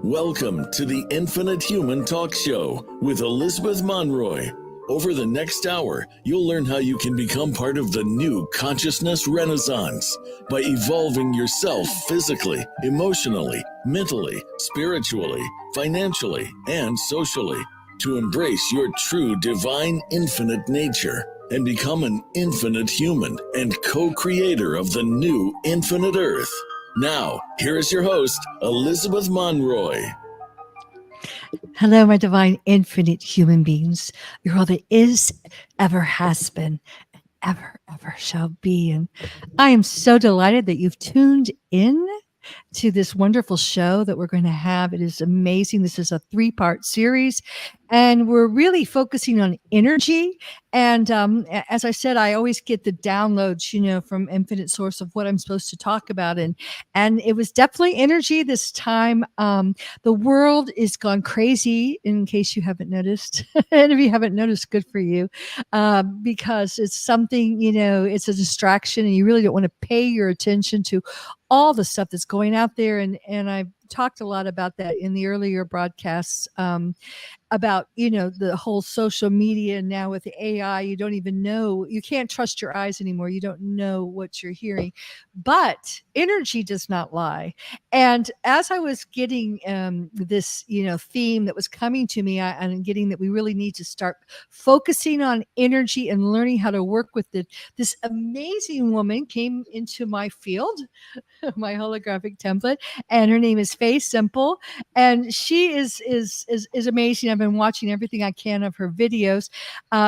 Welcome to the Infinite Human Talk Show with Elizabeth Monroy. Over the next hour, you'll learn how you can become part of the new consciousness renaissance by evolving yourself physically, emotionally, mentally, spiritually, financially, and socially to embrace your true divine infinite nature and become an infinite human and co-creator of the new infinite earth. Now, here is your host, Elizabeth Monroy. Hello, my divine infinite human beings. You're all that is, ever has been, and ever shall be. And I am so delighted that you've tuned in to this wonderful show that we're going to have. It is amazing. This is a 3-part series, and we're really focusing on energy. And as I said, I always get the downloads, from Infinite Source of what I'm supposed to talk about. And it was definitely energy this time. The world is gone crazy, in case you haven't noticed. And if you haven't noticed, good for you, because it's something, it's a distraction, and you really don't want to pay your attention to all the stuff that's going out there. And I've talked a lot about that in the earlier broadcasts, about, the whole social media now with the AI. You don't even know, you can't trust your eyes anymore. You don't know what you're hearing, but energy does not lie. And as I was getting this, theme that was coming to me, and getting that we really need to start focusing on energy and learning how to work with it, this amazing woman came into my field, my holographic template, and her name is Faye Simple, and she is amazing. I've been watching everything I can of her videos.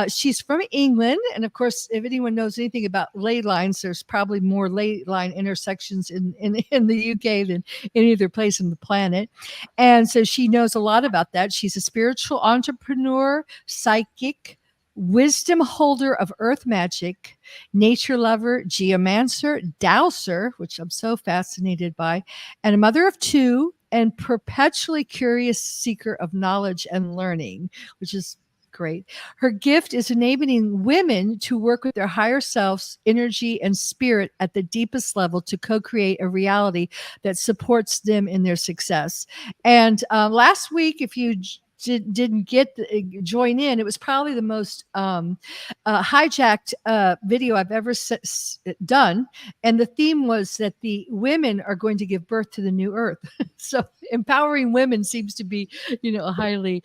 She's from England, and of course, if anyone knows anything about ley lines, there's probably more ley line intersections in the UK than any other place on the planet, and so she knows a lot about that. She's a spiritual entrepreneur, psychic, wisdom holder of earth magic, nature lover, geomancer, dowser, which I'm so fascinated by, and a mother of 2, and perpetually curious seeker of knowledge and learning, which is great. Her gift is enabling women to work with their higher selves, energy, and spirit at the deepest level to co-create a reality that supports them in their success. And last week, if you didn't join in, it was probably the most hijacked video I've ever done, and the theme was that the women are going to give birth to the new earth. So empowering women seems to be, a highly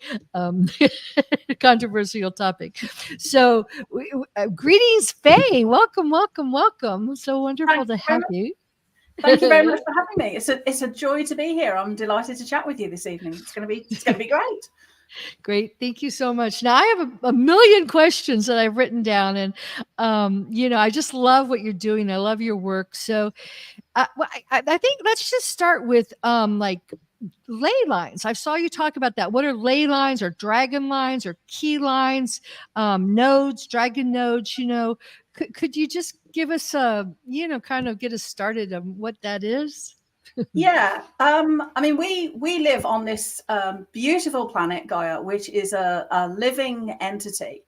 controversial topic. So greetings, Faye. Welcome. So wonderful to have you. Thank you very much for having me. It's a joy to be here. I'm delighted to chat with you this evening. It's going to be great. Great. Thank you so much. Now I have a million questions that I've written down, and I just love what you're doing. I love your work. So I think let's just start with like ley lines. I saw you talk about that. What are ley lines, or dragon lines, or key lines, nodes, dragon nodes? Could you just give us kind of get us started on what that is? Yeah. We live on this beautiful planet, Gaia, which is a living entity.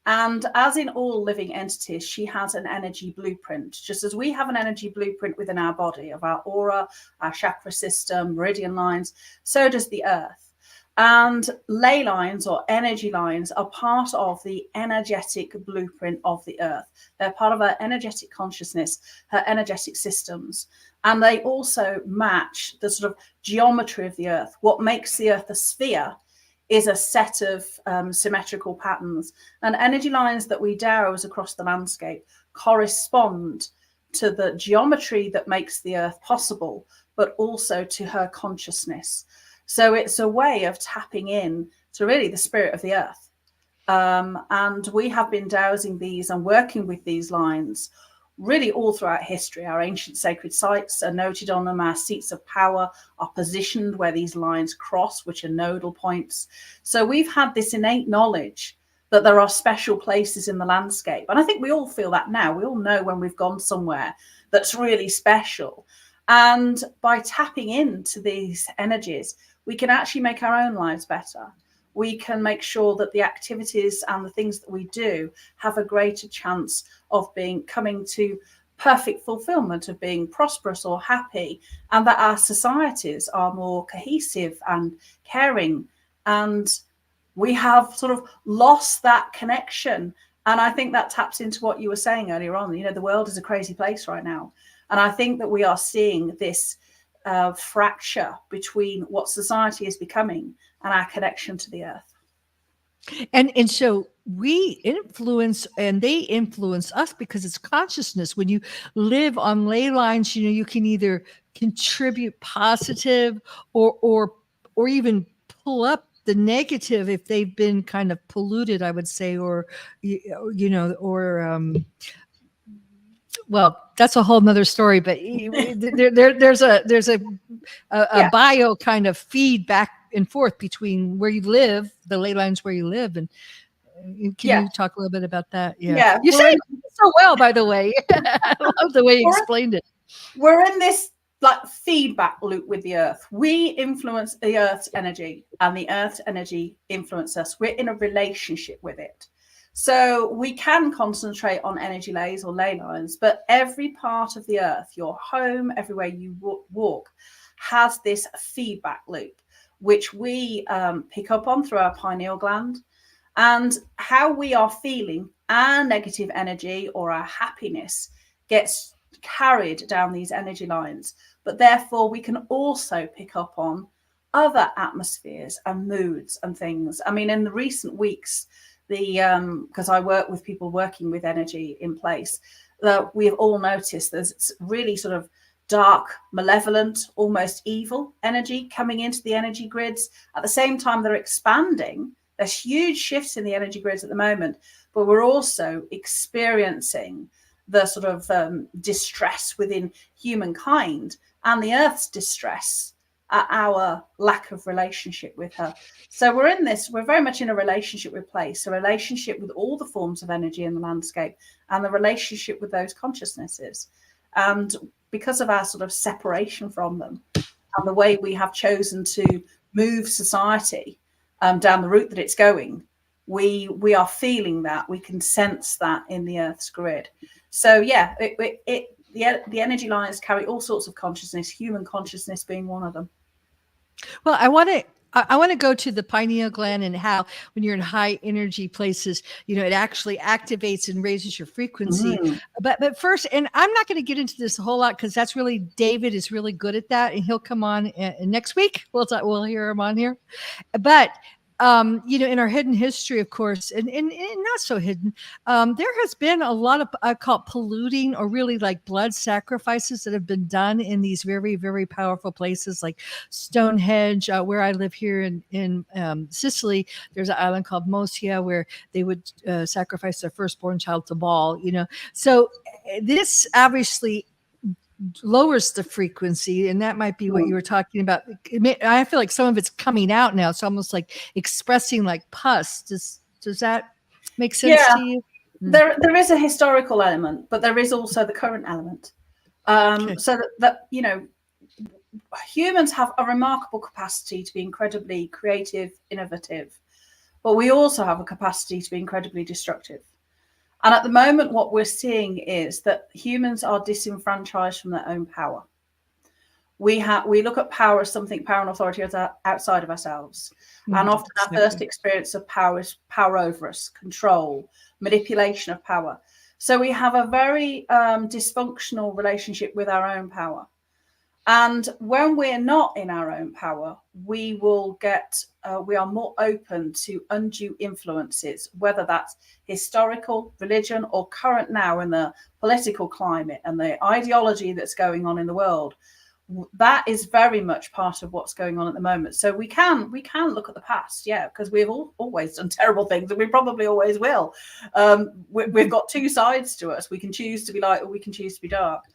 And as in all living entities, she has an energy blueprint, just as we have an energy blueprint within our body of our aura, our chakra system, meridian lines, so does the earth. And ley lines, or energy lines, are part of the energetic blueprint of the earth. They're part of her energetic consciousness, her energetic systems. And they also match the sort of geometry of the earth. What makes the earth a sphere is a set of symmetrical patterns. And energy lines that we dowse across the landscape correspond to the geometry that makes the earth possible, but also to her consciousness. So it's a way of tapping in to really the spirit of the earth. And we have been dowsing these and working with these lines really all throughout history. Our ancient sacred sites are noted on them. Our seats of power are positioned where these lines cross, which are nodal points. So we've had this innate knowledge that there are special places in the landscape. And I think we all feel that now. We all know when we've gone somewhere that's really special. And by tapping into these energies, we can actually make our own lives better. We can make sure that the activities and the things that we do have a greater chance of coming to perfect fulfillment of being prosperous or happy, and that our societies are more cohesive and caring. And we have sort of lost that connection. And I think that taps into what you were saying earlier on. You know, the world is a crazy place right now. And I think that we are seeing this fracture between what society is becoming and our connection to the earth. And so we influence and they influence us because it's consciousness. When you live on ley lines, you know, you can either contribute positive or even pull up the negative if they've been kind of polluted, I would say, or you know, or well, that's a whole nother story, but there's a Yeah. bio kind of feed back and forth between where you live, the ley lines where you live. And can you talk a little bit about that? Yeah. You say it so well, by the way. I love the way you explained it. We're in this like feedback loop with the earth. We influence the earth's energy, and the earth's energy influences us. We're in a relationship with it. So we can concentrate on energy lays or ley lines, but every part of the earth, your home, everywhere you walk, has this feedback loop, which we pick up on through our pineal gland. And how we are feeling, our negative energy or our happiness gets carried down these energy lines. But therefore, we can also pick up on other atmospheres and moods and things. I mean, in the recent weeks, because I work with people working with energy in place, we have all noticed there's really sort of dark, malevolent, almost evil energy coming into the energy grids. At the same time, they're expanding. There's huge shifts in the energy grids at the moment, but we're also experiencing the sort of distress within humankind and the earth's distress at our lack of relationship with her. So we're very much in a relationship with place, a relationship with all the forms of energy in the landscape and the relationship with those consciousnesses. And because of our sort of separation from them and the way we have chosen to move society down the route that it's going, we are feeling that. We can sense that in the Earth's grid. So yeah, the energy lines carry all sorts of consciousness, human consciousness being one of them. Well, I want to go to the pineal gland and how when you're in high energy places, you know, it actually activates and raises your frequency. But first, and I'm not going to get into this a whole lot because that's really, David is really good at that, and he'll come on next week. We'll hear him on here. But you know, in our hidden history, of course, and not so hidden, there has been a lot of, I call it polluting or really like blood sacrifices that have been done in these very, very powerful places like Stonehenge, where I live here in Sicily. There's an island called Mosia where they would sacrifice their firstborn child to Baal, you know. So this obviously lowers the frequency, and that might be what you were talking about. I feel like some of it's coming out now. It's almost like expressing like pus. Does that make sense to you? There is a historical element, but there is also the current element. So that you know, humans have a remarkable capacity to be incredibly creative, innovative, but we also have a capacity to be incredibly destructive. And at the moment, what we're seeing is that humans are disenfranchised from their own power. We look at power as something, power and authority as outside of ourselves. And often our first experience of power is power over us, control, manipulation of power. So we have a very dysfunctional relationship with our own power. And when we're not in our own power, we are more open to undue influences, whether that's historical, religion, or current now in the political climate and the ideology that's going on in the world. That is very much part of what's going on at the moment. So we can look at the past, because we've always done terrible things, and we probably always will. We've got two sides to us. We can choose to be light, or we can choose to be dark.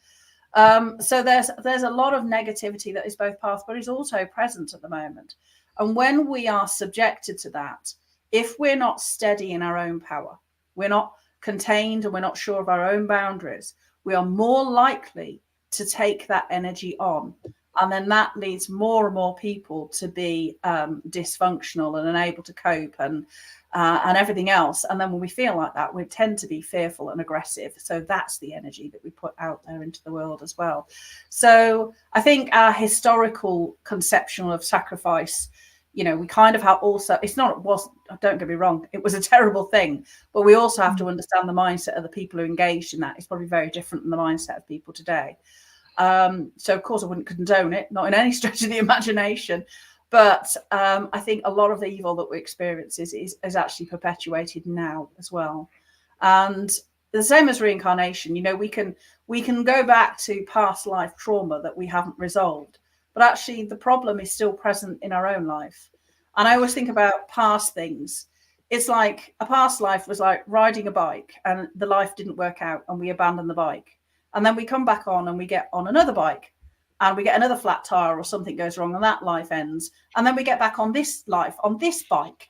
So there's a lot of negativity that is both path, but is also present at the moment. And when we are subjected to that, if we're not steady in our own power, we're not contained and we're not sure of our own boundaries, we are more likely to take that energy on And then that leads more and more people to be dysfunctional and unable to cope and everything else. And then when we feel like that, we tend to be fearful and aggressive. So that's the energy that we put out there into the world as well. So I think our historical conception of sacrifice, we kind of have also, don't get me wrong, it was a terrible thing, but we also have to understand the mindset of the people who engaged in that. It's probably very different than the mindset of people today. So of course I wouldn't condone it, not in any stretch of the imagination. But I think a lot of the evil that we experience is actually perpetuated now as well. And the same as reincarnation, we can go back to past life trauma that we haven't resolved, but actually the problem is still present in our own life. And I always think about past things. It's like a past life was like riding a bike and the life didn't work out and we abandoned the bike. And then we come back on and we get on another bike and we get another flat tire or something goes wrong and that life ends. And then we get back on this life, on this bike.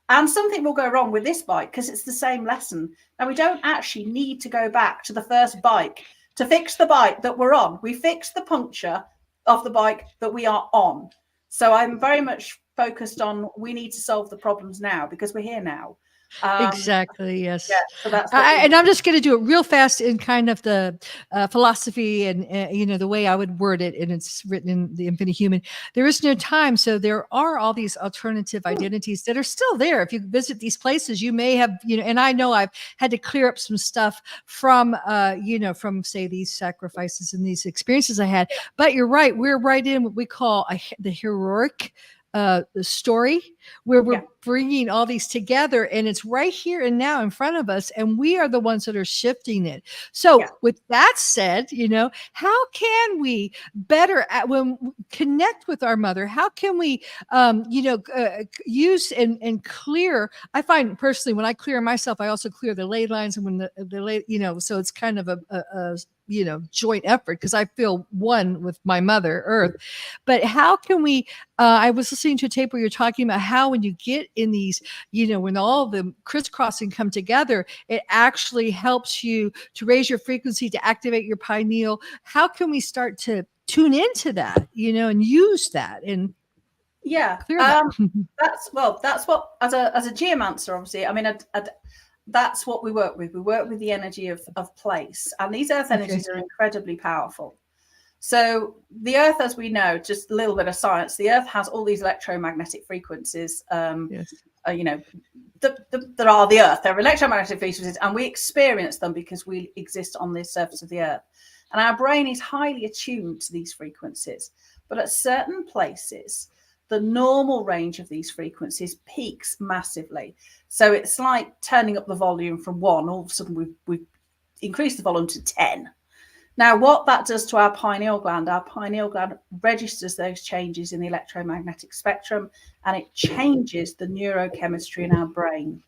And something will go wrong with this bike because it's the same lesson. And we don't actually need to go back to the first bike to fix the bike that we're on. We fix the puncture of the bike that we are on. So I'm very much focused on we need to solve the problems now because we're here now. Exactly. Yes. Yeah, so that's and I'm just going to do it real fast in kind of the philosophy and the way I would word it, and it's written in The Infinite Human. There is no time, so there are all these alternative identities that are still there. If you visit these places, you may have and I know I've had to clear up some stuff from from say these sacrifices and these experiences I had. But you're right, we're right in what we call the heroic the story where we're bringing all these together, and it's right here and now in front of us, and we are the ones that are shifting it. So with that said, how can we better connect with our mother? How can we use and clear? I find personally when I clear myself, I also clear the ley lines, and when the ley, so it's kind of a joint effort because I feel one with my mother earth. But how can we I was listening to a tape where you're talking about how when you get in these, when all the crisscrossing come together, it actually helps you to raise your frequency, to activate your pineal. How can we start to tune into that, and use that and clear that? That's what as a geomancer, obviously, I mean, that's what we work with. We work with the energy of place, and these earth energies are incredibly powerful. So the earth, as we know, just a little bit of science, the earth has all these electromagnetic frequencies, that are the earth. They're electromagnetic frequencies, and we experience them because we exist on the surface of the earth. And our brain is highly attuned to these frequencies. But at certain places, the normal range of these frequencies peaks massively. So it's like turning up the volume from 1, all of a sudden we've increased the volume to 10. Now, what that does to our pineal gland registers those changes in the electromagnetic spectrum, and it changes the neurochemistry in our brain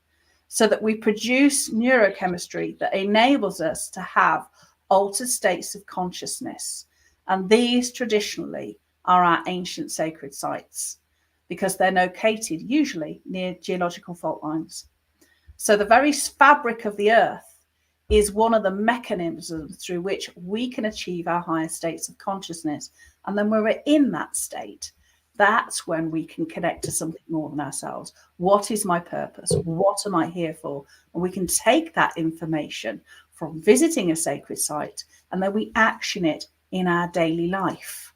so that we produce neurochemistry that enables us to have altered states of consciousness. And these traditionally are our ancient sacred sites because they're located usually near geological fault lines. So the very fabric of the earth is one of the mechanisms through which we can achieve our higher states of consciousness. And then when we're in that state, that's when we can connect to something more than ourselves. What is my purpose? What am I here for? And we can take that information from visiting a sacred site, and then we action it in our daily life.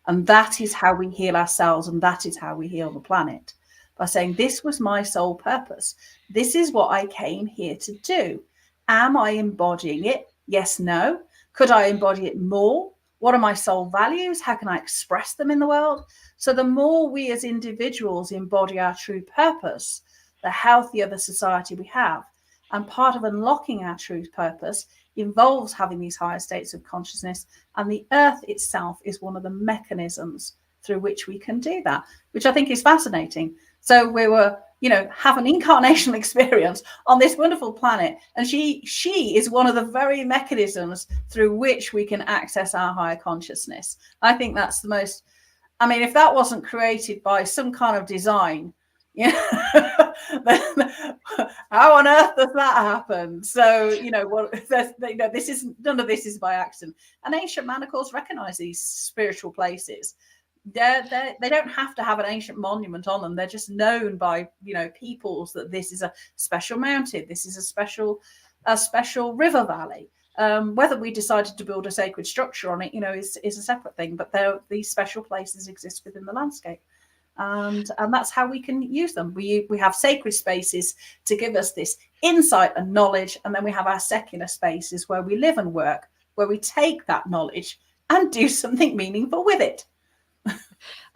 And that is how we heal ourselves, and that is how we heal the planet, by saying, this was my sole purpose. This is what I came here to do. Am I embodying it? Yes, no. Could I embody it more? What are my soul values? How can I express them in the world? So the more we as individuals embody our true purpose, the healthier the society we have. And part of unlocking our true purpose involves having these higher states of consciousness. And the earth itself is one of the mechanisms through which we can do that, which I think is fascinating. So we were, have an incarnational experience on this wonderful planet. And she is one of the very mechanisms through which we can access our higher consciousness. I think that's the most, if that wasn't created by some kind of design, How on earth does that happen? So, this is none of this is by accident. And ancient man, of course, recognize these spiritual places. They don't have to have an ancient monument on them. They're just known by peoples that this is a special mountain, this is a special river valley. Whether we decided to build a sacred structure on it, is a separate thing. But these special places exist within the landscape, and that's how we can use them. We have sacred spaces to give us this insight and knowledge, and then we have our secular spaces where we live and work, where we take that knowledge and do something meaningful with it.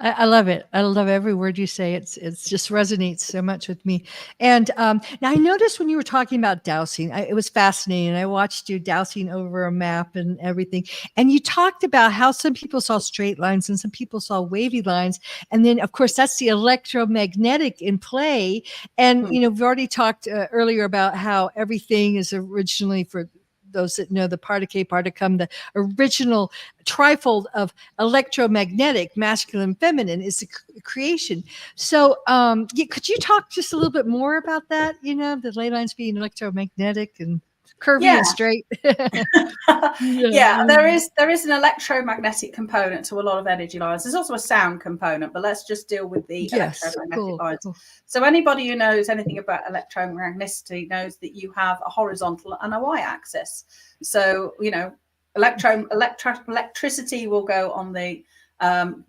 I love it. I love every word you say. It's just resonates so much with me. And now I noticed when you were talking about dowsing, it was fascinating. I watched you dowsing over a map and everything. And you talked about how some people saw straight lines and some people saw wavy lines. And then, of course, that's the electromagnetic in play. And, we've already talked earlier about how everything is originally, for those that know the Partike Particum, the original trifold of electromagnetic, masculine, feminine, is the creation. So could you talk just a little bit more about that? The ley lines being electromagnetic and curvy and straight. Yeah, there is an electromagnetic component to a lot of energy lines. There's also a sound component, but let's just deal with the electromagnetic lines. Cool. So anybody who knows anything about electromagneticity knows that you have a horizontal and a y-axis. So electricity will go on the going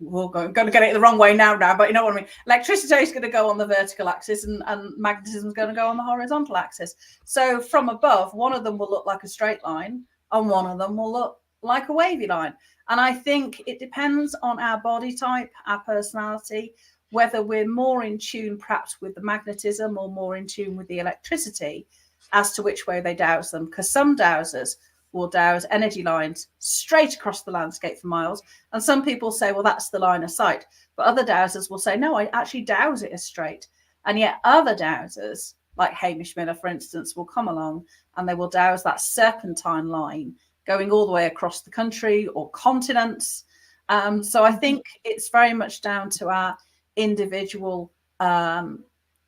to get it the wrong way now, but you know what I mean. Electricity is going to go on the vertical axis, and magnetism is going to go on the horizontal axis. So from above, one of them will look like a straight line, and one of them will look like a wavy line. And I think it depends on our body type, our personality, whether we're more in tune perhaps with the magnetism or more in tune with the electricity as to which way they douse them. Because some dowsers will douse energy lines straight across the landscape for miles. And some people say, well, that's the line of sight. But other dowsers will say, no, I actually douse it as straight. And yet other dowsers, like Hamish Miller, for instance, will come along and they will douse that serpentine line going all the way across the country or continents. So I think it's very much down to our individual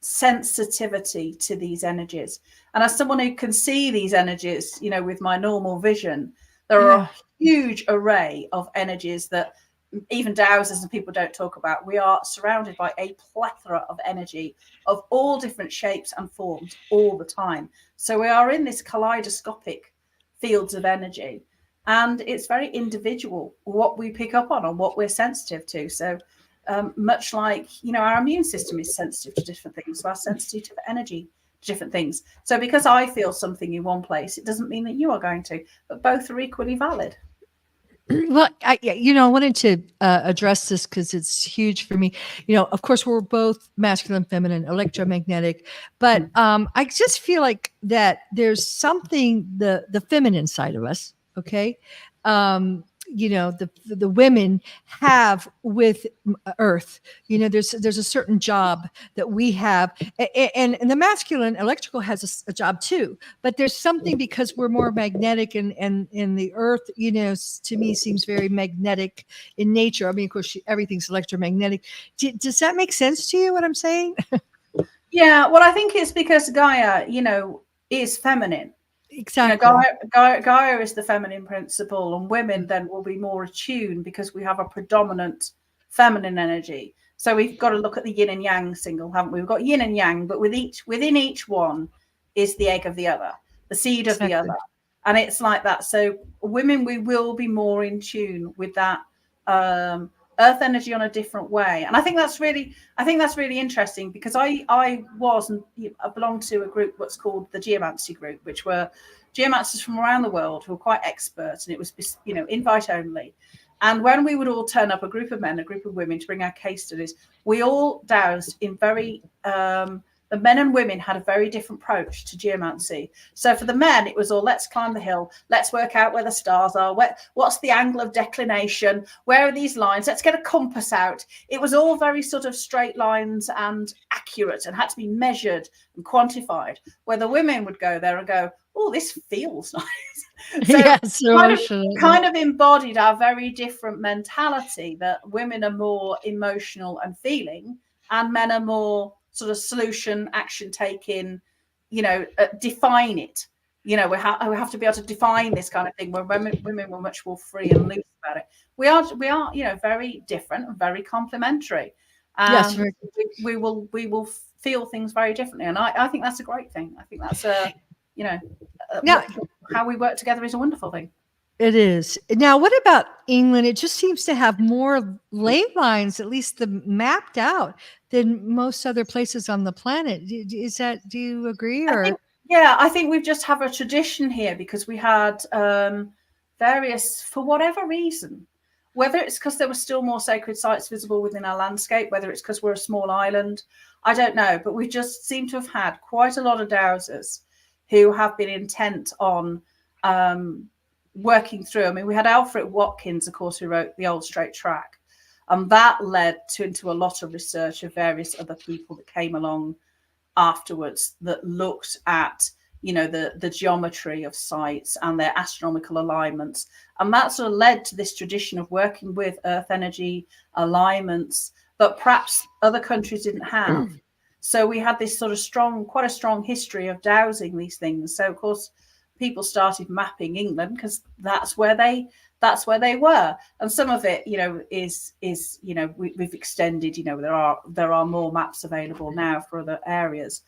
sensitivity to these energies. And as someone who can see these energies, with my normal vision, there are a huge array of energies that even dowsers and people don't talk about. We are surrounded by a plethora of energy of all different shapes and forms all the time. So we are in this kaleidoscopic fields of energy, and it's very individual what we pick up on and what we're sensitive to. So much like, our immune system is sensitive to different things, so our sensitivity to energy to different things. So because I feel something in one place, it doesn't mean that you are going to, but both are equally valid. Well, I wanted to address this because it's huge for me. Of course, we're both masculine, feminine, electromagnetic, but I just feel like that there's something, the feminine side of us, okay? The women have with Earth. There's a certain job that we have, and the masculine electrical has a job too. But there's something, because we're more magnetic, and the Earth, to me seems very magnetic in nature. I mean, of course, everything's electromagnetic. Does that make sense to you? What I'm saying? Yeah. Well, I think it's because Gaia, is feminine. Exactly. Gaia is the feminine principle, and women then will be more attuned because we have a predominant feminine energy. So we've got to look at the yin and yang single, haven't we? We've got yin and yang, but within each one is the egg of the other, the seed of the other, and it's like that. So women, we will be more in tune with that earth energy on a different way. And I think that's really interesting, because I belonged to a group what's called the Geomancy group, which were geomancers from around the world who were quite expert, and it was invite only. And when we would all turn up, a group of men, a group of women, to bring our case studies, we all doused in very the men and women had a very different approach to geomancy. So for the men, it was all, let's climb the hill, let's work out where the stars are, what's the angle of declination, where are these lines, let's get a compass out. It was all very sort of straight lines and accurate, and had to be measured and quantified, where the women would go there and go, oh, this feels nice. So yes, kind of embodied our very different mentality, that women are more emotional and feeling, and men are more sort of solution, action taking, define it. We have to be able to define this kind of thing, where women were much more free and loose about it. We are, very different and very complementary. Yes, we will feel things very differently. And I think that's a great thing. I think that's how we work together is a wonderful thing. It is. Now, what about England? It just seems to have more ley lines, at least mapped out, than most other places on the planet. Do you agree? Or I think we just have a tradition here, because we had various, for whatever reason, whether it's because there were still more sacred sites visible within our landscape, whether it's because we're a small island, I don't know, but we just seem to have had quite a lot of dowsers who have been intent on working through. I mean, we had Alfred Watkins, of course, who wrote The Old Straight Track, and that led into a lot of research of various other people that came along afterwards that looked at, the geometry of sites and their astronomical alignments, and that sort of led to this tradition of working with earth energy alignments that perhaps other countries didn't have. So we had this sort of quite a strong history of dowsing these things. So of course people started mapping England because that's where they were, and some of it, is we've extended. There are more maps available now for other areas,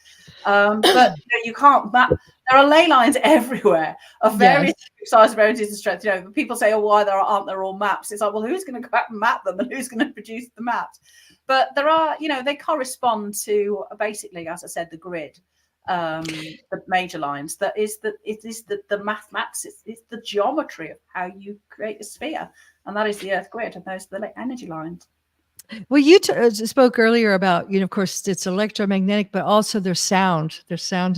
but you can't map. There are ley lines everywhere of various sizes, varieties, and strengths. People say, "Oh, why aren't there all maps?" It's like, well, who's going to go out and map them, and who's going to produce the maps? But there are, they correspond to basically, as I said, the grid. The major lines, it is the mathematics, it's the geometry of how you create a sphere, and that is the earth grid, and those are the energy lines. Well, you spoke earlier about, of course, it's electromagnetic, but also there's sound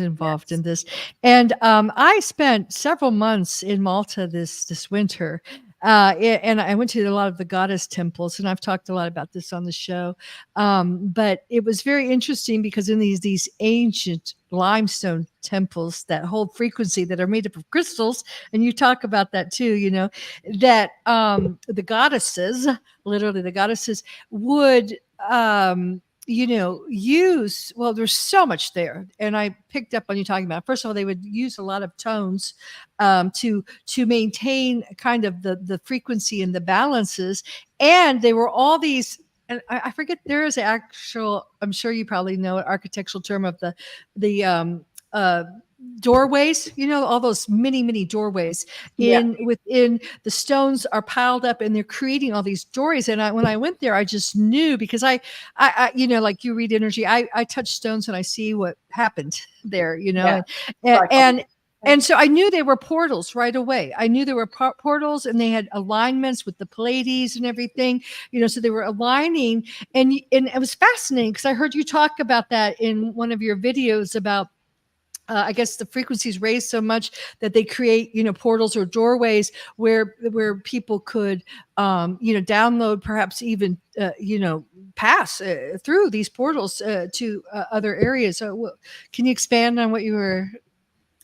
involved in this. And I spent several months in Malta this winter. And I went to a lot of the goddess temples, and I've talked a lot about this on the show. But it was very interesting because in these ancient limestone temples that hold frequency, that are made up of crystals, and you talk about that too, that the goddesses, literally the goddesses, would use, well, there's so much there. And I picked up on you talking about, first of all, they would use a lot of tones to maintain kind of the frequency and the balances. And they were all these, and I forget, there is actual, I'm sure you probably know, an architectural term of the doorways, all those many doorways within the stones are piled up, and they're creating all these doorways. And when I went there, I just knew, because I like you read energy, I touch stones and I see what happened there, and so I knew they were portals right away. I knew there were portals, and they had alignments with the Pleiades and everything, so they were aligning. And it was fascinating because I heard you talk about that in one of your videos about, I guess the frequencies raised so much that they create, portals or doorways where people could, download, perhaps even, pass through these portals to other areas. So can you expand on what you were?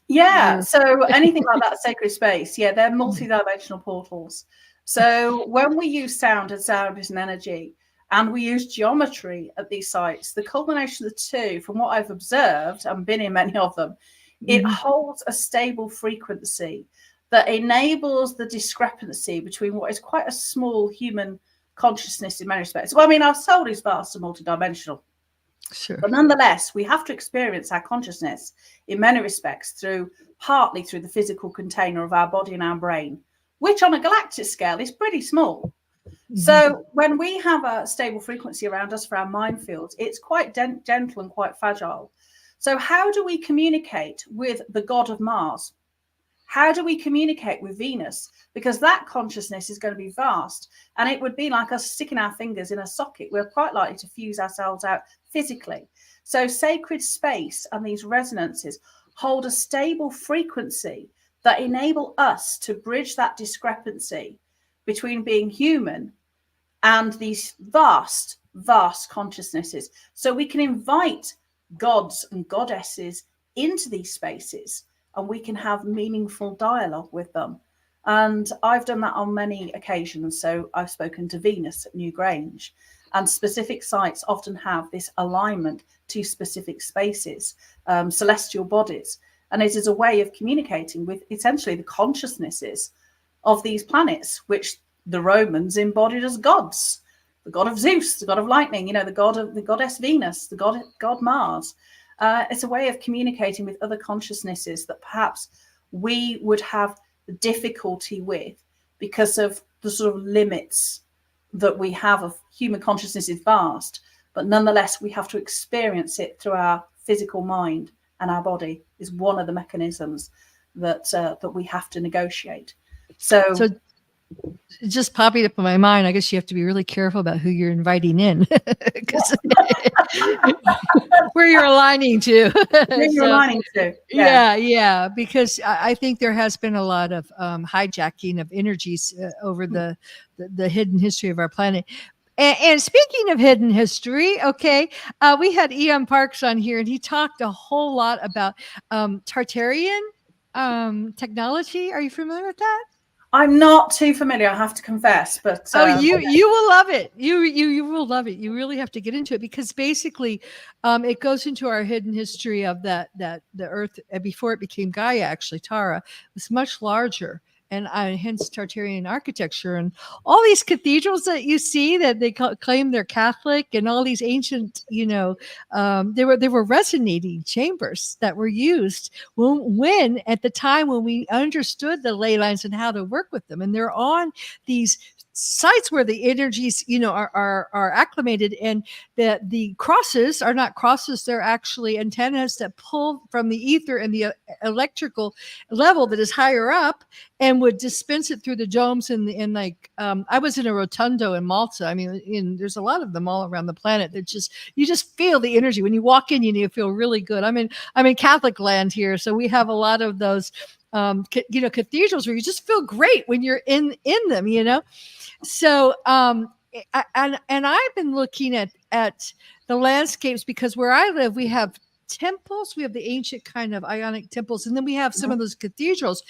Yeah, so anything like that sacred space, they're multi-dimensional portals. So when we use sound, and sound is an energy, and we use geometry at these sites, the culmination of the two, from what I've observed and been in many of them, it holds a stable frequency that enables the discrepancy between what is quite a small human consciousness in many respects. Well, I mean, our soul is vast and multidimensional. Sure. But nonetheless, we have to experience our consciousness in many respects partly through the physical container of our body and our brain, which on a galactic scale is pretty small. So when we have a stable frequency around us for our mind fields, it's quite gentle and quite fragile. So how do we communicate with the god of Mars? How do we communicate with Venus? Because that consciousness is going to be vast, and it would be like us sticking our fingers in a socket. We're quite likely to fuse ourselves out physically. So sacred space and these resonances hold a stable frequency that enable us to bridge that discrepancy between being human and these vast consciousnesses. So we can invite gods and goddesses into these spaces, and we can have meaningful dialogue with them. And I've done that on many occasions. So I've spoken to Venus at New Grange, and specific sites often have this alignment to specific spaces, celestial bodies. And it is a way of communicating with essentially the consciousnesses of these planets, which the Romans embodied as gods. The god of Zeus, the god of lightning, you know, the goddess Venus, the god Mars. It's a way of communicating with other consciousnesses that perhaps we would have difficulty with because of the sort of limits that we have of human consciousness is vast, but nonetheless we have to experience it through our physical mind, and our body is one of the mechanisms that that we have to negotiate. So just popping up in my mind, I guess you have to be really careful about who you're inviting in, because where you're aligning to. Yeah, because I think there has been a lot of hijacking of energies over the hidden history of our planet. And speaking of hidden history, okay, we had Ian Parks on here, and he talked a whole lot about Tartarian technology. Are you familiar with that? I'm not too familiar, I have to confess, but you will love it. You will love it. You really have to get into it, because basically, it goes into our hidden history of that the Earth before it became Gaia. Actually, Tara was much larger, and hence Tartarian architecture and all these cathedrals that you see that they claim they're Catholic, and all these ancient, you know, they were resonating chambers that were used when at the time when we understood the ley lines and how to work with them, and they're on these sites where the energies, you know, are acclimated, and the crosses are not crosses, they're actually antennas that pull from the ether and the electrical level that is higher up, and would dispense it through the domes and like I was in a rotundo in Malta. I mean, there's a lot of them all around the planet that you just feel the energy when you walk in. You feel really good. I'm in Catholic land here, so we have a lot of those cathedrals where you just feel great when you're in them, you know. So and I've been looking at the landscapes, because where I live we have temples. We have the ancient kind of Ionic temples, and then we have some of those cathedrals.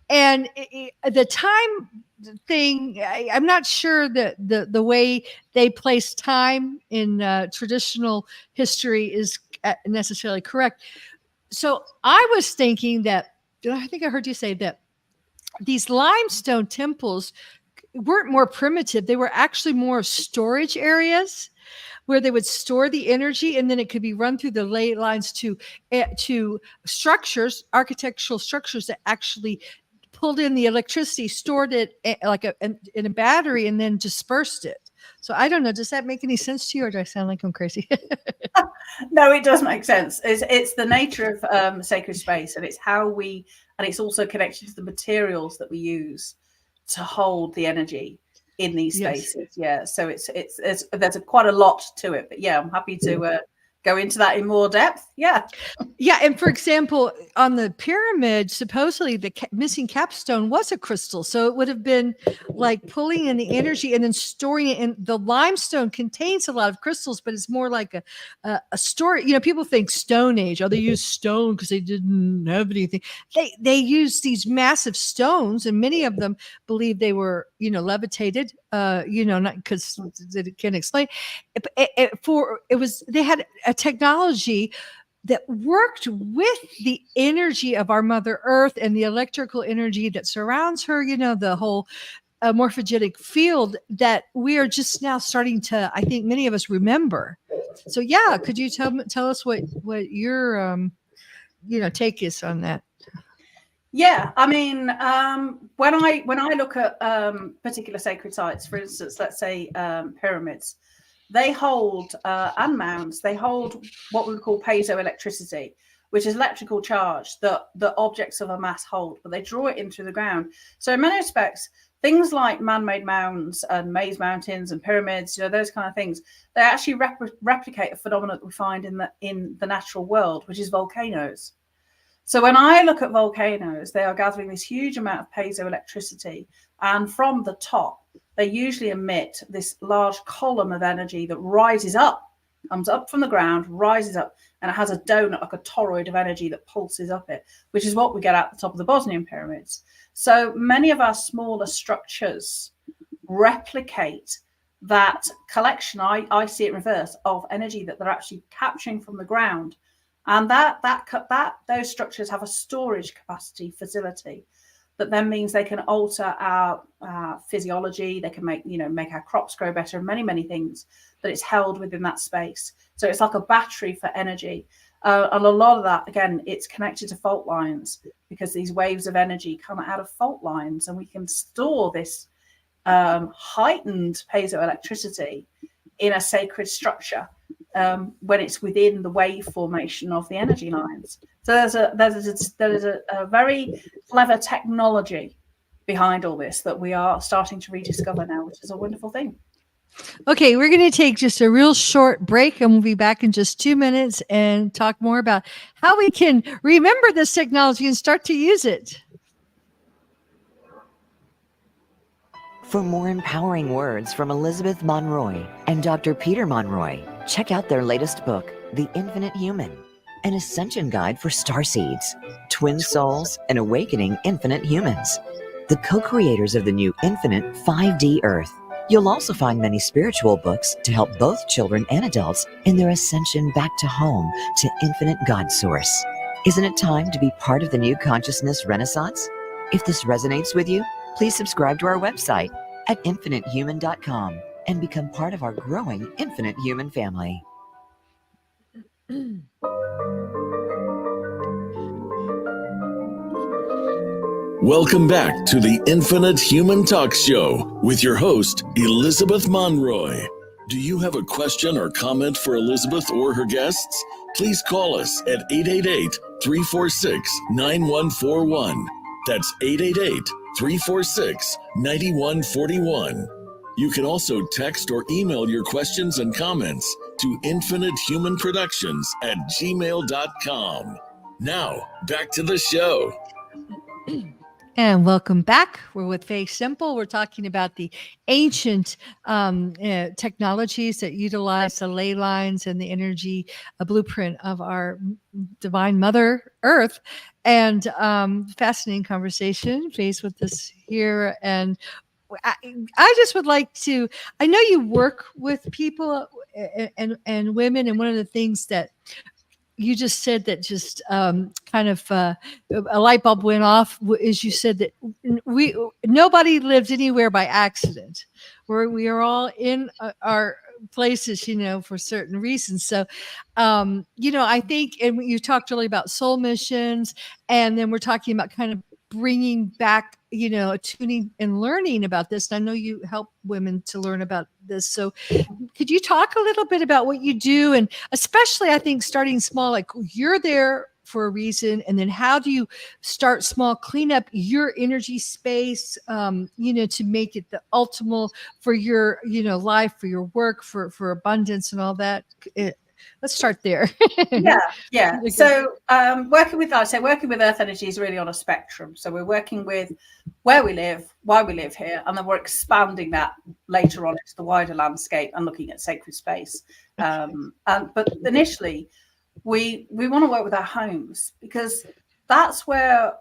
And the time thing, I'm not sure that the way they place time in traditional history is necessarily correct. So I was thinking that, I think I heard you say that these limestone temples weren't more primitive. They were actually more storage areas where they would store the energy, and then it could be run through the ley lines to structures, architectural structures that actually pulled in the electricity, stored it like in a battery, and then dispersed it. So I don't know. Does that make any sense to you, or do I sound like I'm crazy? No, it does make sense. It's the nature of sacred space, and it's and it's also connected to the materials that we use to hold the energy in these spaces. Yes. Yeah, so there's quite a lot to it, but yeah, I'm happy to go into that in more depth. Yeah. And for example, on the pyramid, supposedly the missing capstone was a crystal, so it would have been like pulling in the energy and then storing it. And the limestone contains a lot of crystals, but it's more like a story. You know, people think Stone Age. They used stone because they didn't have anything. They used these massive stones, and many of them believe they were, levitated. Not because they can't explain. They had a technology that worked with the energy of our Mother Earth and the electrical energy that surrounds her, the whole morphogenic field that we are just now starting to, I think many of us remember. So yeah, could you tell us what your take is on that? Yeah, I mean, when I look at particular sacred sites, for instance, let's say pyramids, they hold, and mounds, they hold what we call piezoelectricity, which is electrical charge that the objects of a mass hold, but they draw it into the ground. So in many respects, things like man-made mounds and maze mountains and pyramids, those kind of things, they actually replicate a phenomenon that we find in the natural world, which is volcanoes. So when I look at volcanoes, they are gathering this huge amount of piezoelectricity, and from the top, they usually emit this large column of energy that rises up, comes up from the ground, rises up, and it has a donut, like a toroid of energy that pulses up it, which is what we get at the top of the Bosnian pyramids. So many of our smaller structures replicate that collection, I see it in reverse, of energy that they're actually capturing from the ground. And those structures have a storage capacity facility that then means they can alter our physiology. They can make our crops grow better, and many things that it's held within that space. So it's like a battery for energy. And a lot of that, again, it's connected to fault lines, because these waves of energy come out of fault lines, and we can store this heightened piezoelectricity in a sacred structure when it's within the wave formation of the energy lines. So there's a very clever technology behind all this that we are starting to rediscover now, which is a wonderful thing. Okay, we're going to take just a real short break, and we'll be back in just 2 minutes and talk more about how we can remember this technology and start to use it. For more empowering words from Elizabeth Monroy and Dr. Peter Monroy, check out their latest book, The Infinite Human, an Ascension Guide for Starseeds, Twin Souls, and Awakening Infinite Humans, the co-creators of the new Infinite 5D Earth. You'll also find many spiritual books to help both children and adults in their ascension back to home, to infinite God Source. Isn't it time to be part of the new consciousness renaissance? If this resonates with you, please subscribe to our website at infinitehuman.com and become part of our growing Infinite Human family. Welcome back to the Infinite Human Talk Show with your host, Elizabeth Monroy. Do you have a question or comment for Elizabeth or her guests? Please call us at 888-346-9141. That's 888-346-9141. You can also text or email your questions and comments to infinitehumanproductions@gmail.com. Now, back to the show. And welcome back. We're with Faith Simple. We're talking about the ancient technologies that utilize the ley lines and the energy, a blueprint of our divine Mother Earth. And fascinating conversation. Faith with us here. And I just would like to, I know you work with people and women, and one of the things that you just said that just kind of a light bulb went off is you said that nobody lives anywhere by accident. We are all in our places, for certain reasons. So, I think, and you talked really about soul missions, and then we're talking about kind of bringing back, tuning and learning about this. And I know you help women to learn about this. So could you talk a little bit about what you do? And especially, I think, starting small, like you're there for a reason. And then how do you start small, clean up your energy space, to make it the ultimate for your, life, for your work, for abundance and all that. Let's start there. Yeah. So working with Earth energy is really on a spectrum. So we're working with where we live, why we live here, and then we're expanding that later on into the wider landscape and looking at sacred space. But initially, we want to work with our homes, because that's where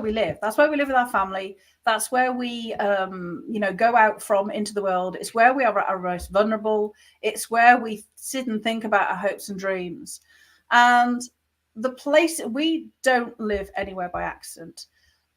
we live. That's where we live with our family. That's where we, go out from into the world. It's where we are at our most vulnerable. It's where we sit and think about our hopes and dreams. And the place, we don't live anywhere by accident.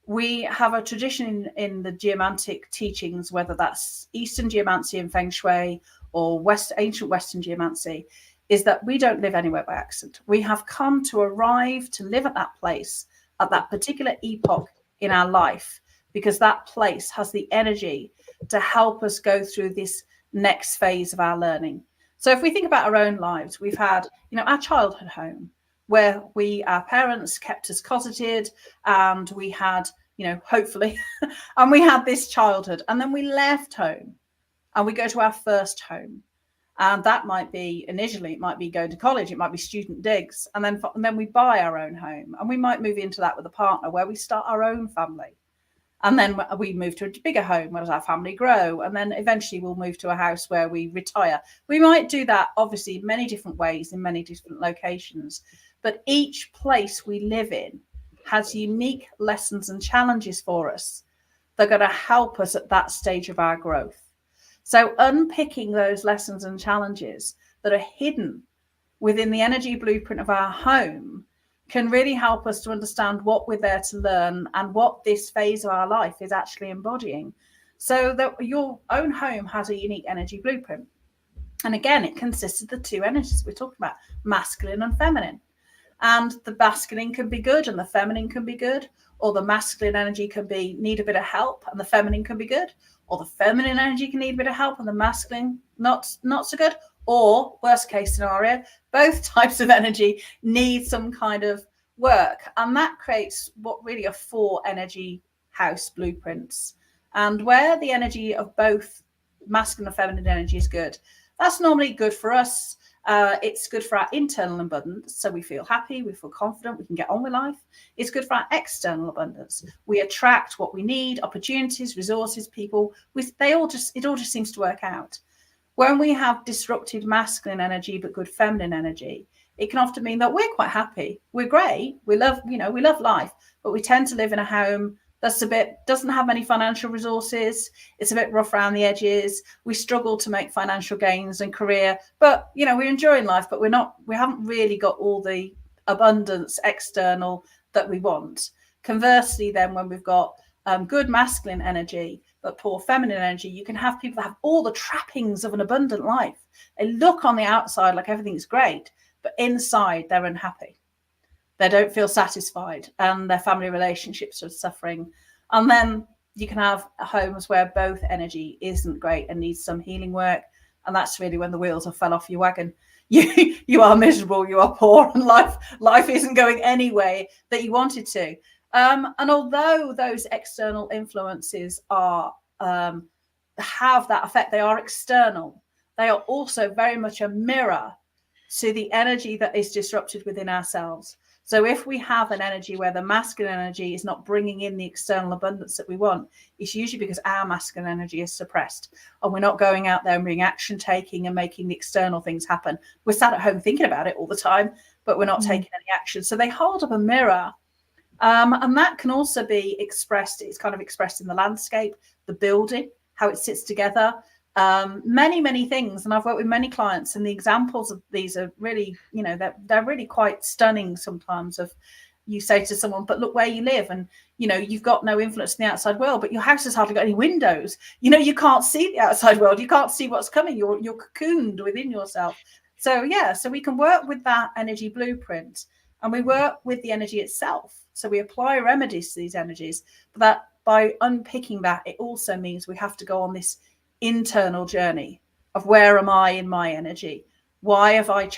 We have a tradition in the geomantic teachings, whether that's Eastern geomancy and Feng Shui or ancient Western geomancy, is that we don't live anywhere by accident. We have come to arrive to live at that place at that particular epoch in our life, because that place has the energy to help us go through this next phase of our learning. So if we think about our own lives, we've had, our childhood home, where our parents kept us cosseted, and we had, hopefully, and we had this childhood, and then we left home and we go to our first home. And that might be, initially, it might be going to college, it might be student digs. And then we buy our own home, and we might move into that with a partner where we start our own family. And then we move to a bigger home as our family grow. And then eventually we'll move to a house where we retire. We might do that, obviously, in many different ways, in many different locations. But each place we live in has unique lessons and challenges for us that are going to help us at that stage of our growth. So unpicking those lessons and challenges that are hidden within the energy blueprint of our home can really help us to understand what we're there to learn and what this phase of our life is actually embodying. So that your own home has a unique energy blueprint. And again, it consists of the two energies we're talking about, masculine and feminine. And the masculine can be good and the feminine can be good, or the masculine energy can need a bit of help and the feminine can be good, or the feminine energy can need a bit of help and the masculine not so good, or worst case scenario, both types of energy need some kind of work. And that creates what really are 4 energy house blueprints. And where the energy of both masculine and feminine energy is good, that's normally good for us. It's good for our internal abundance, so we feel happy, we feel confident, we can get on with life. It's good for our external abundance. We attract what we need, opportunities, resources, people. It all just seems to work out. When we have disrupted masculine energy but good feminine energy, it can often mean that we're quite happy, we're great, we love life, but we tend to live in a home that's doesn't have many financial resources. It's a bit rough around the edges. We struggle to make financial gains and career, but we're enjoying life, but we haven't really got all the abundance external that we want. Conversely, then when we've got good masculine energy but poor feminine energy, you can have people that have all the trappings of an abundant life. They look on the outside like everything's great, but inside they're unhappy. They don't feel satisfied and their family relationships are suffering. And then you can have homes where both energy isn't great and needs some healing work. And that's really when the wheels have fell off your wagon. You are miserable, you are poor, and life isn't going any way that you wanted to. And although those external influences have that effect, they are external. They are also very much a mirror to the energy that is disrupted within ourselves. So if we have an energy where the masculine energy is not bringing in the external abundance that we want, it's usually because our masculine energy is suppressed and we're not going out there and being action taking and making the external things happen. We're sat at home thinking about it all the time, but we're not taking any action. So they hold up a mirror. And that can also be expressed. It's kind of expressed in the landscape, the building, how it sits together. Many things, and I've worked with many clients, and the examples of these are really, they're really quite stunning sometimes. Of you say to someone, but look where you live, and you've got no influence in the outside world, but your house has hardly got any windows. You can't see the outside world, you can't see what's coming. You're cocooned within yourself. So we can work with that energy blueprint, and we work with the energy itself. So we apply remedies to these energies, but that by unpicking that, it also means we have to go on this internal journey of where am I in my energy? Why have I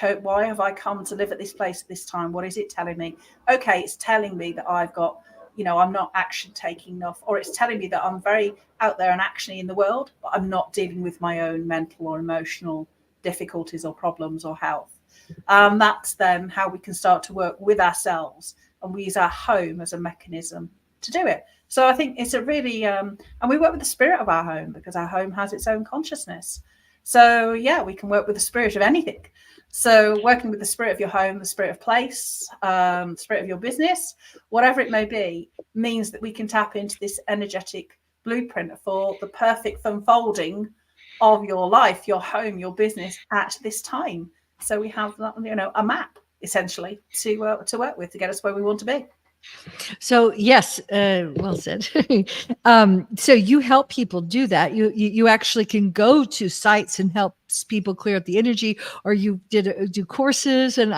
come to live at this place at this time? What is it telling me? Okay, it's telling me that I've got, I'm not action taking enough, or it's telling me that I'm very out there and actiony in the world, but I'm not dealing with my own mental or emotional difficulties or problems or health. That's then how we can start to work with ourselves, and we use our home as a mechanism to do it. So I think it's a really, and we work with the spirit of our home because our home has its own consciousness. So we can work with the spirit of anything. So working with the spirit of your home, the spirit of place, the spirit of your business, whatever it may be, means that we can tap into this energetic blueprint for the perfect unfolding of your life, your home, your business at this time. So we have, a map essentially to work with to get us where we want to be. So yes, well said. So you help people do that. You actually can go to sites and help people clear up the energy, or you do courses, and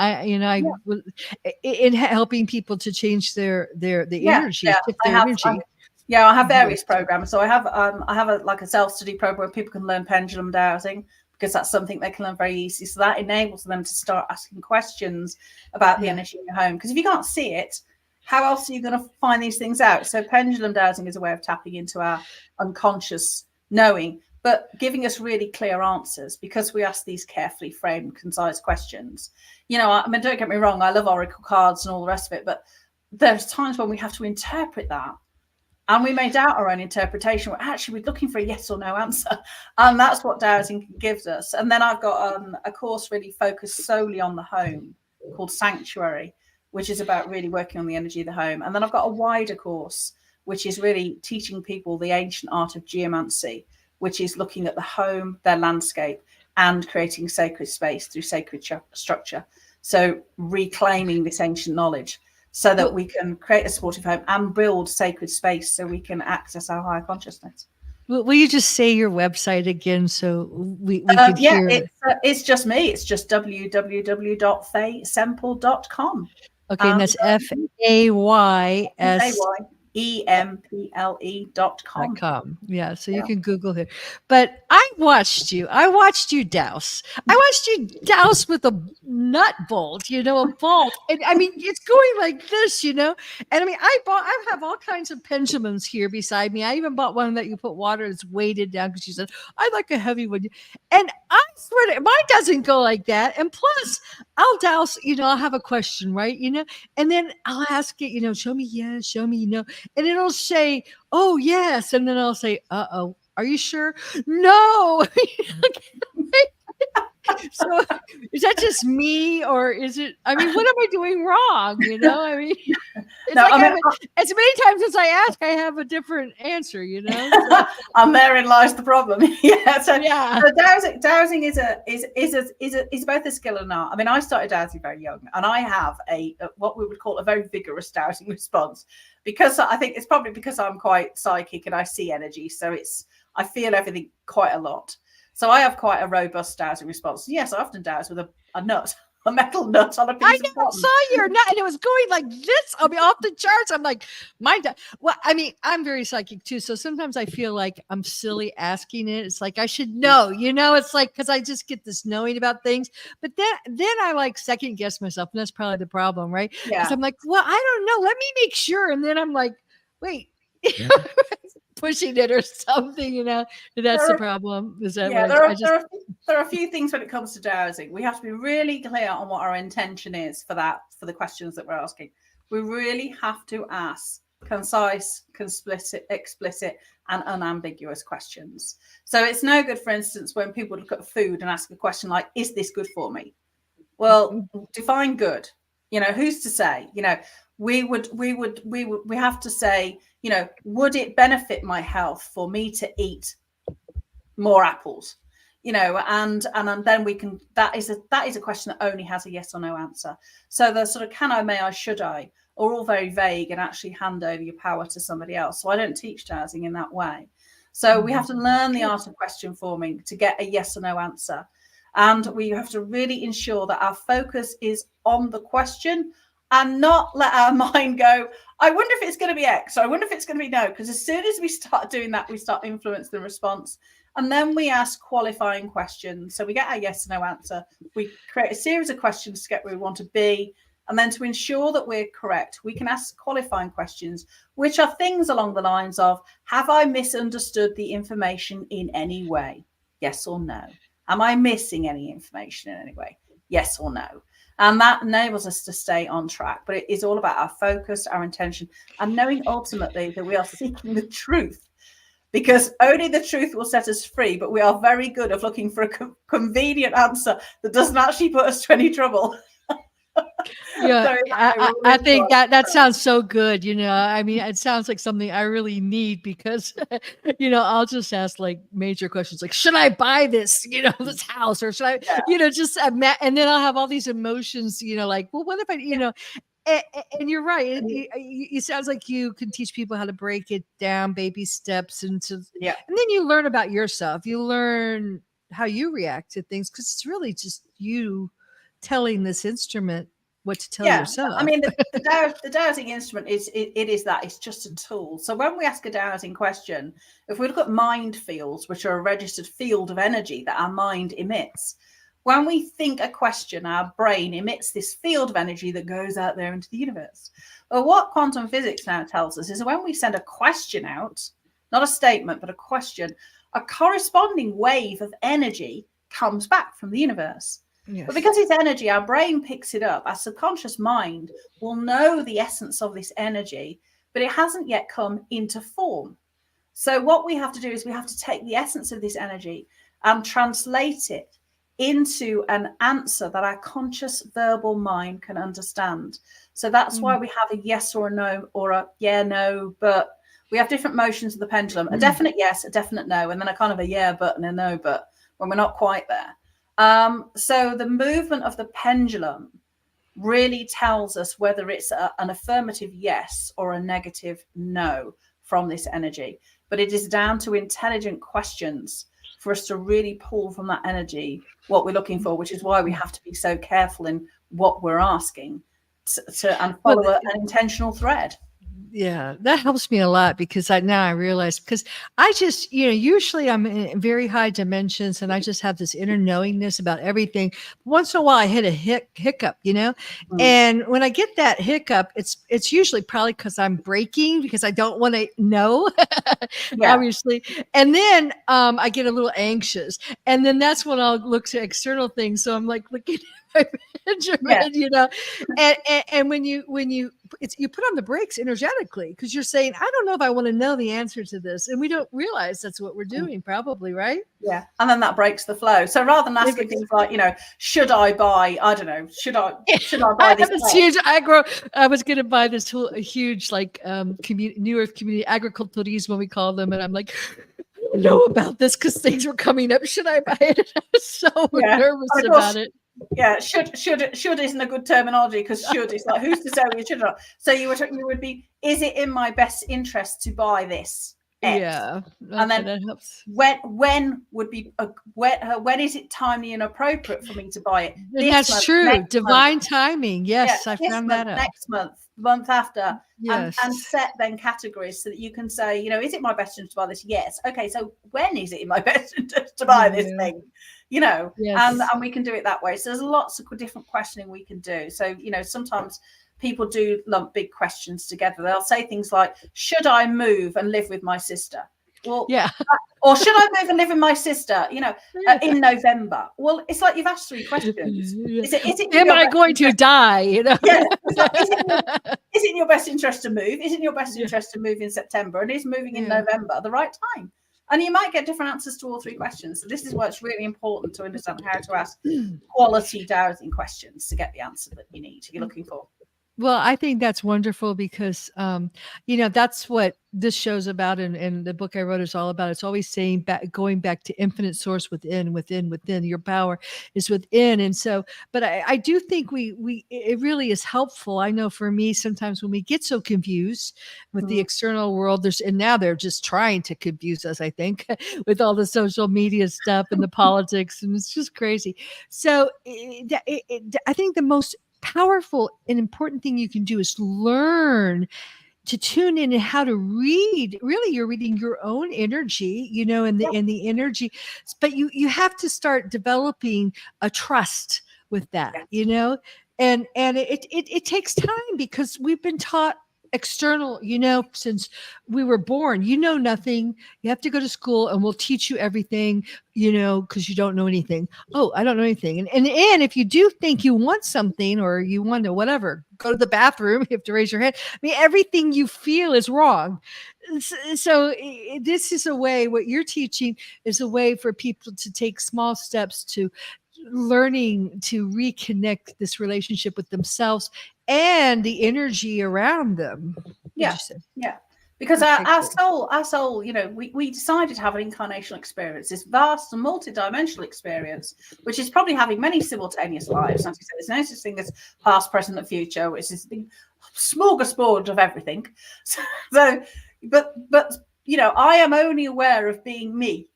in helping people to change their energy, shift their energy. I have various programs. So I have a self-study program where people can learn pendulum dowsing, because that's something they can learn very easily. So that enables them to start asking questions about the energy in your home. Because if you can't see it, how else are you going to find these things out? So pendulum dowsing is a way of tapping into our unconscious knowing, but giving us really clear answers, because we ask these carefully framed, concise questions. Don't get me wrong, I love oracle cards and all the rest of it, but there's times when we have to interpret that. And we may doubt our own interpretation. We're looking for a yes or no answer. And that's what dowsing gives us. And then I've got a course really focused solely on the home called Sanctuary, which is about really working on the energy of the home. And then I've got a wider course, which is really teaching people the ancient art of geomancy, which is looking at the home, their landscape, and creating sacred space through sacred structure. So reclaiming this ancient knowledge so that we can create a supportive home and build sacred space so we can access our higher consciousness. Will you just say your website again so we can hear? It's just me. It's just www.faysemple.com. Okay, and that's FAYS. FAYEMPLE.com. Yeah, so you can Google it. But I watched you douse. I watched you douse with a nut bolt, a bolt. And I mean, it's going like this, And I mean, I have all kinds of pendulums here beside me. I even bought one that you put water that's weighted down because she said, I like a heavy one. And I swear to mine doesn't go like that. And plus, I'll douse, I'll have a question, right? And then I'll ask it, show me, yes, show me, and it'll say, oh, yes. And then I'll say, uh-oh, are you sure? No. So is that just me or is it, I mean, what am I doing wrong? I mean, as many times as I ask, I have a different answer, So. And therein lies the problem. So dowsing is both a skill and an art. I mean, I started dowsing very young, and I have what we would call a very vigorous dowsing response, because I think it's probably because I'm quite psychic and I see energy. So I feel everything quite a lot. So I have quite a robust dowsing response. Yes, I often douse with a nut, a metal nut on a piece of cotton. I saw your nut, and it was going like this. I mean, off the charts. I'm like, well, I mean, I'm very psychic too. So sometimes I feel like I'm silly asking it. It's like I should know, It's like because I just get this knowing about things. But then I like second guess myself, and that's probably the problem, right? Yeah. Because I'm like, well, I don't know. Let me make sure, and then I'm like, wait. Yeah. Pushing it or something, that's the problem. Is that there are a few things when it comes to dowsing. We have to be really clear on what our intention is for the questions that we're asking. We really have to ask concise, explicit, and unambiguous questions. So it's no good, for instance, when people look at food and ask a question like, is this good for me? Well, define good. Who's to say? We have to say, would it benefit my health for me to eat more apples? And then we can, that is a question that only has a yes or no answer. So the sort of can I, may I, should I are all very vague and actually hand over your power to somebody else. So I don't teach dowsing in that way. So we have to learn the art of question forming to get a yes or no answer. And we have to really ensure that our focus is on the question and not let our mind go, I wonder if it's going to be X, or I wonder if it's going to be no. Because as soon as we start doing that, we start influencing the response. And then we ask qualifying questions. So we get our yes or no answer. We create a series of questions to get where we want to be. And then to ensure that we're correct, we can ask qualifying questions, which are things along the lines of, have I misunderstood the information in any way? Yes or no. Am I missing any information in any way? Yes or no. And that enables us to stay on track. But it is all about our focus, our intention, and knowing ultimately that we are seeking the truth, because only the truth will set us free. But we are very good at looking for a convenient answer that doesn't actually put us to any trouble. Yeah, I think that sounds so good. I mean, it sounds like something I really need because, I'll just ask like major questions like, should I buy this, this house, or should I, and then I'll have all these emotions, like, well, what if I, and you're right. It sounds like you can teach people how to break it down, baby steps and then you learn about yourself. You learn how you react to things because it's really just you telling this instrument what to tell yourself. I mean, the dowsing instrument it's just a tool. So when we ask a dowsing question, if we look at mind fields, which are a registered field of energy that our mind emits, when we think a question, our brain emits this field of energy that goes out there into the universe. Well, what quantum physics now tells us is when we send a question out, not a statement, but a question, a corresponding wave of energy comes back from the universe. Yes. But because it's energy, our brain picks it up. Our subconscious mind will know the essence of this energy, but it hasn't yet come into form. So what we have to do is we have to take the essence of this energy and translate it into an answer that our conscious verbal mind can understand. So that's why we have a yes or a no, or a yeah, no, but we have different motions of the pendulum, a definite yes, a definite no, and then a kind of a yeah but and a no but when we're not quite there. So the movement of the pendulum really tells us whether it's an affirmative yes or a negative no from this energy. But it is down to intelligent questions for us to really pull from that energy what we're looking for, which is why we have to be so careful in what we're asking and follow an intentional thread. Yeah, that helps me a lot because now I realize, because I just, usually I'm in very high dimensions and I just have this inner knowingness about everything. Once in a while I hit a hiccup, and when I get that hiccup, it's usually probably because I'm breaking, because I don't want to know, obviously. And then I get a little anxious, and then that's when I'll look to external things. So I'm like looking at my Benjamin, and when you put on the brakes energetically, because you're saying, I don't know if I want to know the answer to this, and we don't realize that's what we're doing, probably, right? Yeah, and then that breaks the flow. So rather than asking things like, should I buy? I don't know. Should I buy this? Huge I was going to buy this whole huge New Earth community agriculturismo, we call them, and I'm like, I know about this because things were coming up. Should I buy it? I was so nervous about it. Yeah, should isn't a good terminology, because should is like, who's to say you should not. So you would be, is it in my best interest to buy this? X? Yeah, and then that helps. When would be when is it timely and appropriate for me to buy it? That's true. Divine timing. Yes, I found that out. Next month, the month after, and set then categories so that you can say, is it my best interest to buy this? Yes. Okay, so when is it in my best interest to buy this thing? And we can do it that way. So there's lots of different questioning we can do. So, sometimes people do lump big questions together. They'll say things like, should I move and live with my sister? Well, or should I move and live with my sister, in November? Well, it's like you've asked 3 questions. Is it am I going to die? Is it in your best interest to move? Is it in your best interest to move in September? And is moving in November the right time? And you might get different answers to all 3 questions. So this is why it's really important to understand how to ask quality dowsing questions to get the answer that you need, you're looking for. Well, I think that's wonderful because, that's what this show's about. And the book I wrote is all about. It's always saying going back to infinite source within. Your power is within. And so, but I do think it really is helpful. I know for me, sometimes when we get so confused with the external world, and now they're just trying to confuse us, I think, with all the social media stuff and the politics, and it's just crazy. So I think the most powerful and important thing you can do is learn to tune in and how to read. Really, you're reading your own energy, and the energy, but you have to start developing a trust with that, and it takes time because we've been taught external, since we were born, nothing. You have to go to school and we'll teach you everything, because you don't know anything. Oh, I don't know anything. And if you do think you want something or you want to whatever, go to the bathroom, you have to raise your hand. I mean, everything you feel is wrong. So this is a way, what you're teaching is a way for people to take small steps to learning to reconnect this relationship with themselves and the energy around them. Yeah. Because our soul, we decided to have an incarnational experience, this vast and multi-dimensional experience, which is probably having many simultaneous lives. As you said, there's no such thing as past, present, and future, which is the smorgasbord of everything. So, but I am only aware of being me.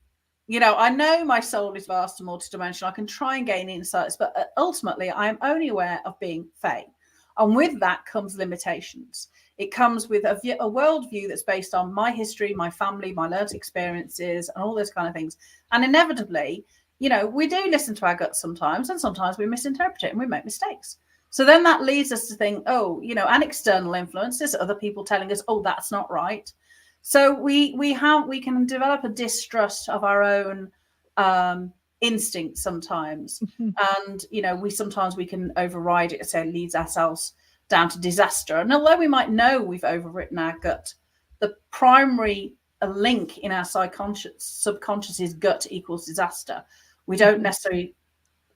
I know my soul is vast and multidimensional. I can try and gain insights, but ultimately I am only aware of being Faye. And with that comes limitations. It comes with a worldview that's based on my history, my family, my learned experiences, and all those kind of things. And inevitably, we do listen to our guts sometimes, and sometimes we misinterpret it and we make mistakes. So then that leads us to think, an external influence, there's other people telling us, oh, that's not right. So we can develop a distrust of our own instinct sometimes. And, we can override it, so it leads ourselves down to disaster. And although we might know we've overwritten our gut, the primary link in our subconscious is gut equals disaster. We don't necessarily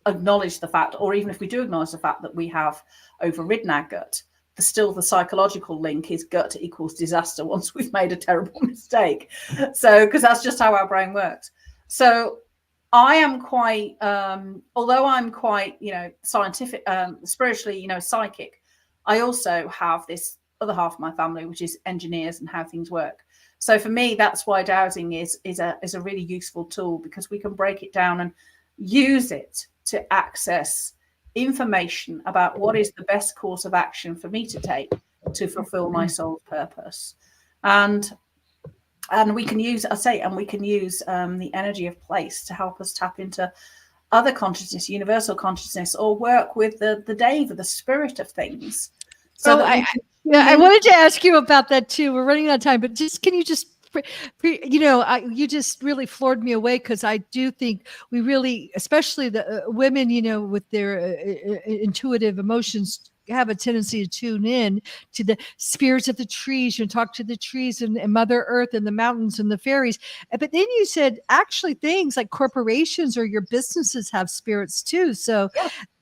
acknowledge the fact, or even if we do acknowledge the fact that we have overridden our gut, still the psychological link is gut equals disaster once we've made a terrible mistake. So, because that's just how our brain works. So I am quite, although I'm quite, scientific, spiritually, psychic, I also have this other half of my family, which is engineers and how things work. So for me, that's why dowsing is a really useful tool, because we can break it down and use it to access information about what is the best course of action for me to take to fulfill my soul's purpose. And we can use, the energy of place to help us tap into other consciousness, universal consciousness, or work with the Deva, the spirit of things. So I wanted to ask you about that too. We're running out of time, but can you just, you just really floored me away, because I do think we really, especially the women, with their intuitive emotions, have a tendency to tune in to the spirits of the trees, talk to the trees and Mother Earth and the mountains and the fairies. But then you said actually things like corporations or your businesses have spirits too. So,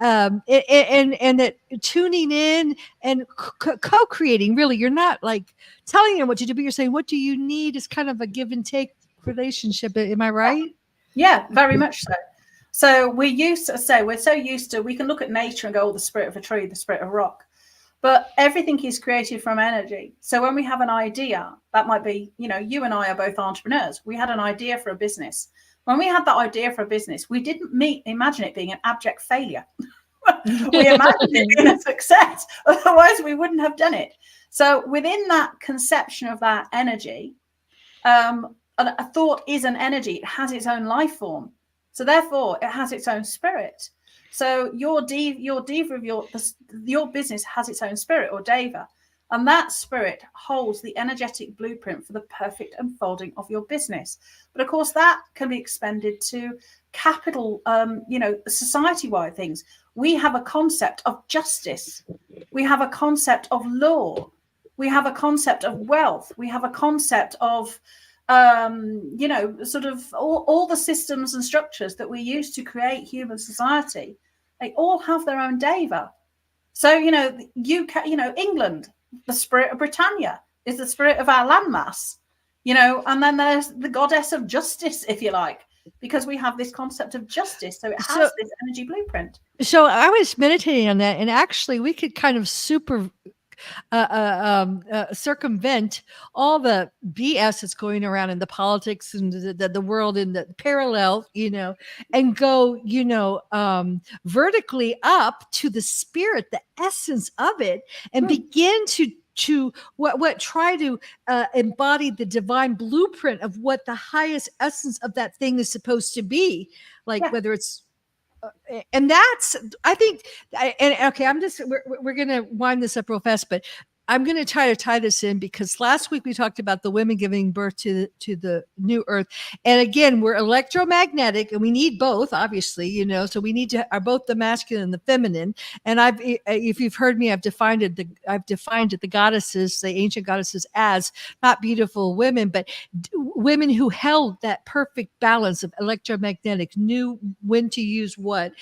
and that tuning in and co-creating, really, you're not like telling them what to do, but you're saying, what do you need, is kind of a give and take relationship. Am I right? Yeah, very much so. So we're so used to, we can look at nature and go, oh, the spirit of a tree, the spirit of rock, but everything is created from energy. So when we have an idea, that might be, you and I are both entrepreneurs. We had an idea for a business. When we had that idea for a business, we didn't imagine it being an abject failure. We imagined it being a success. Otherwise, we wouldn't have done it. So within that conception of that energy, a thought is an energy. It has its own life form. So therefore, it has its own spirit. So your Deva of your business has its own spirit, or Deva, and that spirit holds the energetic blueprint for the perfect unfolding of your business. But of course, that can be expended to capital, society-wide things. We have a concept of justice. We have a concept of law. We have a concept of wealth. We have a concept of sort of all the systems and structures that we use to create human society. They all have their own Deva. So, UK, England, the spirit of Britannia is the spirit of our landmass, and then there's the goddess of justice, if you like, because we have this concept of justice. So it has this energy blueprint. So I was meditating on that, and actually we could kind of circumvent all the BS that's going around in the politics and the world in the parallel, and go, vertically up to the spirit, the essence of it, and begin to try to embody the divine blueprint of what the highest essence of that thing is supposed to be, like whether it's and that's, I think, we're going to wind this up real fast, but I'm going to try to tie this in, because last week we talked about the women giving birth to the new earth. And again, we're electromagnetic and we need both, obviously, so we need to are both the masculine and the feminine. And if you've heard me, I've defined it, the goddesses, the ancient goddesses, as not beautiful women, but women who held that perfect balance of electromagnetic, knew when to use what.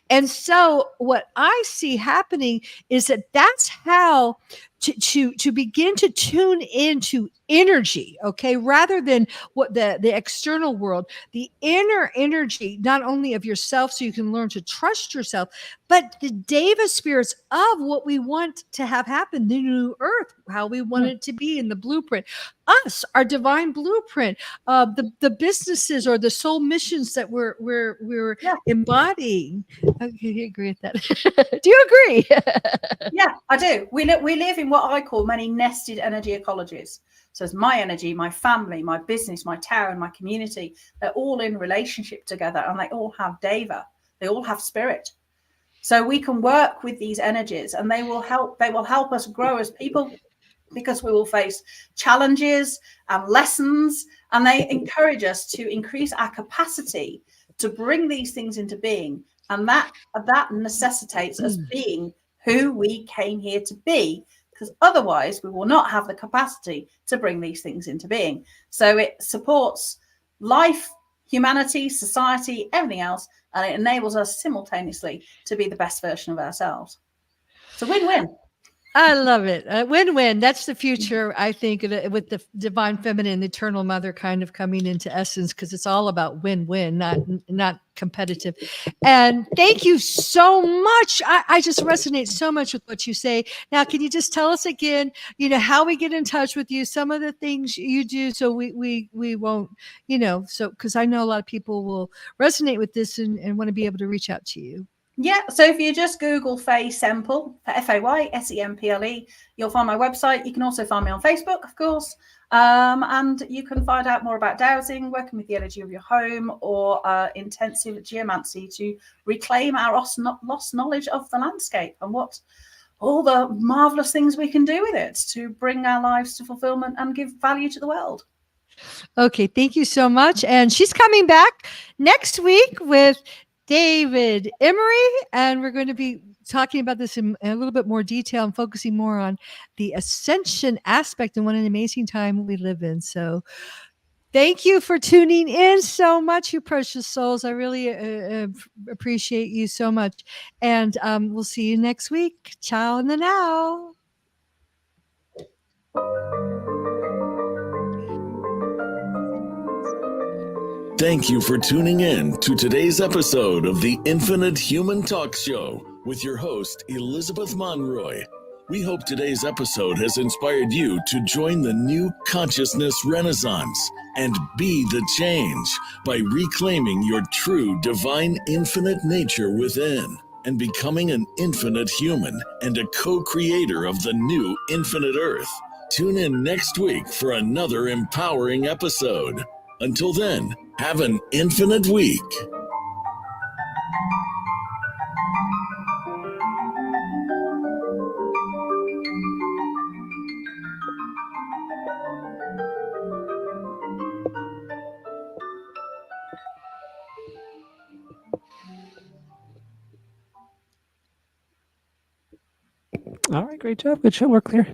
And so what I see happening is that's how to begin to tune into energy, okay, rather than what the external world, the inner energy, not only of yourself, so you can learn to trust yourself, but the Deva spirits of what we want to have happen, the new earth, how we want it to be in the blueprint, us, our divine blueprint, the businesses or the soul missions that we're embodying. Okay, you agree with that? Do you agree? Yeah, I do. We live in what I call many nested energy ecologies. So it's my energy, my family, my business, my town, my community. They're all in relationship together, and they all have Deva. They all have spirit. So we can work with these energies, and they will help us grow as people, because we will face challenges and lessons, and they encourage us to increase our capacity to bring these things into being. And that necessitates us being who we came here to be, because otherwise we will not have the capacity to bring these things into being. So it supports life, humanity, society, everything else, and it enables us simultaneously to be the best version of ourselves. It's a win-win. I love it. Win-win. That's the future, I think, with the divine feminine, the eternal mother kind of coming into essence, because it's all about win-win, not competitive. And thank you so much. I just resonate so much with what you say. Now, can you just tell us again, how we get in touch with you, some of the things you do, so we won't, so because I know a lot of people will resonate with this and want to be able to reach out to you. Yeah, so if you just Google Faye Semple, Faysemple, you'll find my website. You can also find me on Facebook, of course. And you can find out more about dowsing, working with the energy of your home, or intensive geomancy to reclaim our lost knowledge of the landscape and what all the marvelous things we can do with it to bring our lives to fulfillment and give value to the world. Okay, thank you so much. And she's coming back next week with David Emery, and we're going to be talking about this in a little bit more detail and focusing more on the ascension aspect and what an amazing time we live in. So thank you for tuning in so much, you precious souls. I really appreciate you so much. And we'll see you next week. Ciao and now. Thank you for tuning in to today's episode of the Infinite Human Talk Show with your host, Elizabeth Monroy. We hope today's episode has inspired you to join the new consciousness renaissance and be the change by reclaiming your true divine infinite nature within and becoming an infinite human and a co-creator of the new infinite earth. Tune in next week for another empowering episode. Until then, have an infinite week. All right, great job. Good show. We're clear.